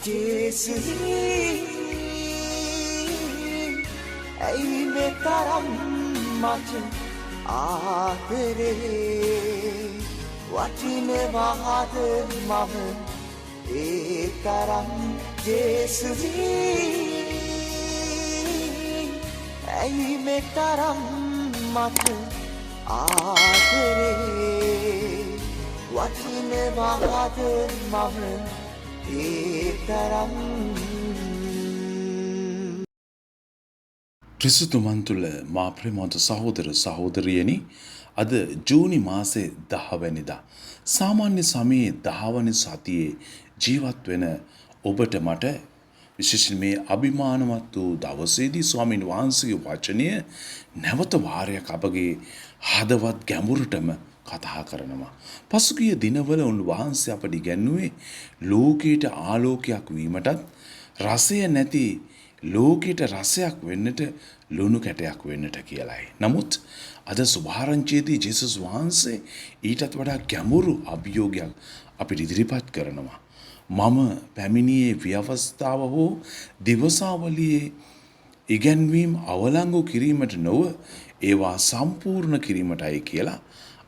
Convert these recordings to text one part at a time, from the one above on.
ජේසුනි ඇයි මේ තරම් මට ආදරේ වටිනවාද මම ඒ තරම් ජේසුනි ඇයි මේ තරම් මට ආදරේ වටිනවාද මම ඒ තරම් ක්‍රිස්තුමන් තුළ මා ප්‍රේමවන්ත සහෝදර සහෝදරියනි අද ජූනි මාසේ 10 වෙනිදා සාමාන්‍ය සමයේ 10 වෙනි සතියේ ජීවත් වෙන ඔබට මට විශේෂයෙන් මේ අභිමානවත් වූ දවසේදී ස්වාමීන් වහන්සේගේ වචනය නැවත වාරයක් අපගේ හදවත් ගැඹුරටම කතා කරනවා. පසුගිය දිනවල උන්වහන්සේ අපට ඉගැන්වුවේ ලෝකයට ආලෝකයක් වීමටත් රසය නැති ලෝකයට රසයක් වෙන්නට ලුණු කැටයක් වෙන්නට කියලයි. නමුත් අද සුභාරංචියේදී ජේසුස් වහන්සේ ඊටත් වඩා ගැඹුරු අභියෝගයක් අපිට ඉදිරිපත් කරනවා. මම පැමිණියේ ව්‍යවස්ථාව හෝ දිවසාවලියේ ඉගැන්වීම් අවලංගු කිරීමට නොව ඒවා සම්පූර්ණ කිරීමටයි කියලා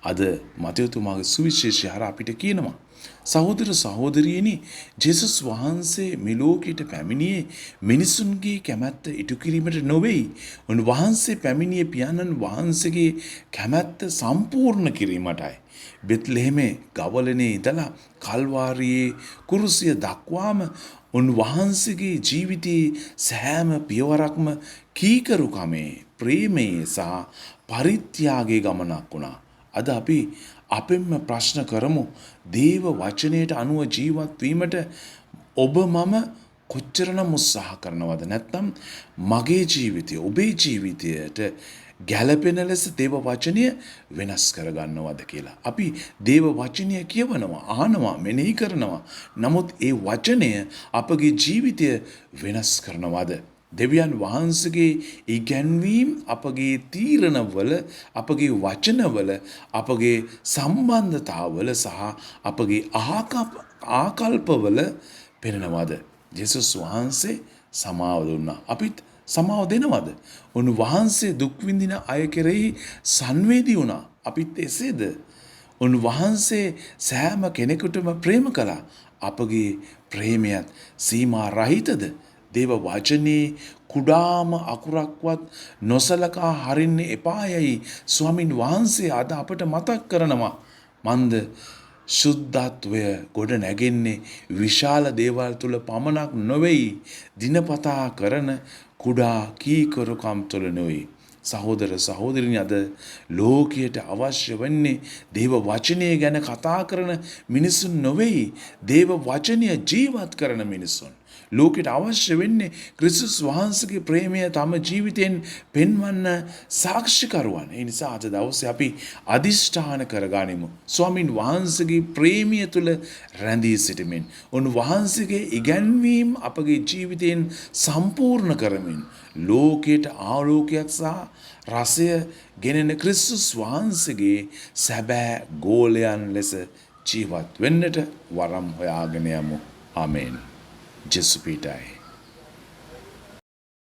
අද මතයතුමාගේ සුවිශේෂය හරහා අපිට කියනවා. සහෝදර සහෝදරියනි ජේසුස් වහන්සේ මේ ලෝකයට පැමිණියේ මිනිසුන්ගේ කැමැත්ත ඉටු කිරීමට නොවේයි. උන්වහන්සේ පැමිණියේ පියාණන් වහන්සේගේ කැමැත්ත සම්පූර්ණ කිරීමටයි. බෙත්ලෙහෙමේ ගවලනේ ඉඳලා කල්වාරියේ කුරුසිය දක්වාම උන්වහන්සේගේ ජීවිතයේ සෑම පියවරක්ම කීකරුකමේ ප්‍රේමයේ සහ පරිත්‍යාගයේ ගමනක් වුණා. අද අපි අපෙන්ම ප්‍රශ්න කරමු දේව වචනයට අනුව ජීවත් වීමට ඔබ මම කොච්චරනම් උත්සාහ කරනවද නැත්නම් මගේ ජීවිතය ඔබේ ජීවිතයට ගැළපෙන ලෙස දේව වචනය වෙනස් කරගන්නවද කියලා. අපි දේව වචනය කියවනවා, අහනවා, මෙනෙහි කරනවා. නමුත් ඒ වචනය අපගේ ජීවිතය වෙනස් කරනවද? දෙවියන් වහන්සේගේ ඉගැන්වීම් අපගේ තීරණවල, අපගේ වචනවල, අපගේ සම්බන්ධතාවල සහ අපගේ ආකල්පවල පෙනෙනවද? ජේසුස් වහන්සේ සමාව දුන්නා. අපිත් සමාව දෙනවද? උන්වහන්සේ දුක් විඳින අය කෙරෙහි සංවේදී වුණා. අපිත් එසේද? උන්වහන්සේ සෑම කෙනෙකුටම ප්‍රේම කළා. අපගේ ප්‍රේමයත් සීමා රහිතද? දේව වචනේ කුඩාම අකුරක්වත් නොසලකා හරින්න එපායයි ස්වාමින් වහන්සේ අද අපට මතක් කරනවා. මන්ද සුද්ධත්වය ගොඩ නැගෙන්නේ විශාල දේවල් තුල පමණක් නොවේයි, දිනපතා කරන කුඩා කීකරුකම් තුල නොවේ. සහෝදර සහෝදරිනි අද ලෝකයට අවශ්‍ය වෙන්නේ දේව වචනය ගැන කතා කරන මිනිසුන් නොවේයි, දේව වචනය ජීවත් කරන මිනිසුන්. ලෝකයට අවශ්‍ය වෙන්නේ ක්‍රිස්තුස් වහන්සේගේ ප්‍රේමය තම ජීවිතයෙන් පෙන්වන්න සාක්ෂිකරුවන්. ඒ නිසා අද දවසේ අපි අදිෂ්ඨාන කරගනිමු. ස්වාමින් වහන්සේගේ ප්‍රේමය තුල රැඳී සිටමින්, උන්වහන්සේගේ ඉගැන්වීම් අපගේ ජීවිතයෙන් සම්පූර්ණ කරමින් ලෝකයට ආලෝකයක් සහ රසය ගෙනෙන ක්‍රිස්තුස් වහන්සේගේ සැබෑ ගෝලයන් ලෙස ජීවත් වෙන්නට වරම් හොයාගෙන යමු. ආමේන්. ජෙසු පීටයි.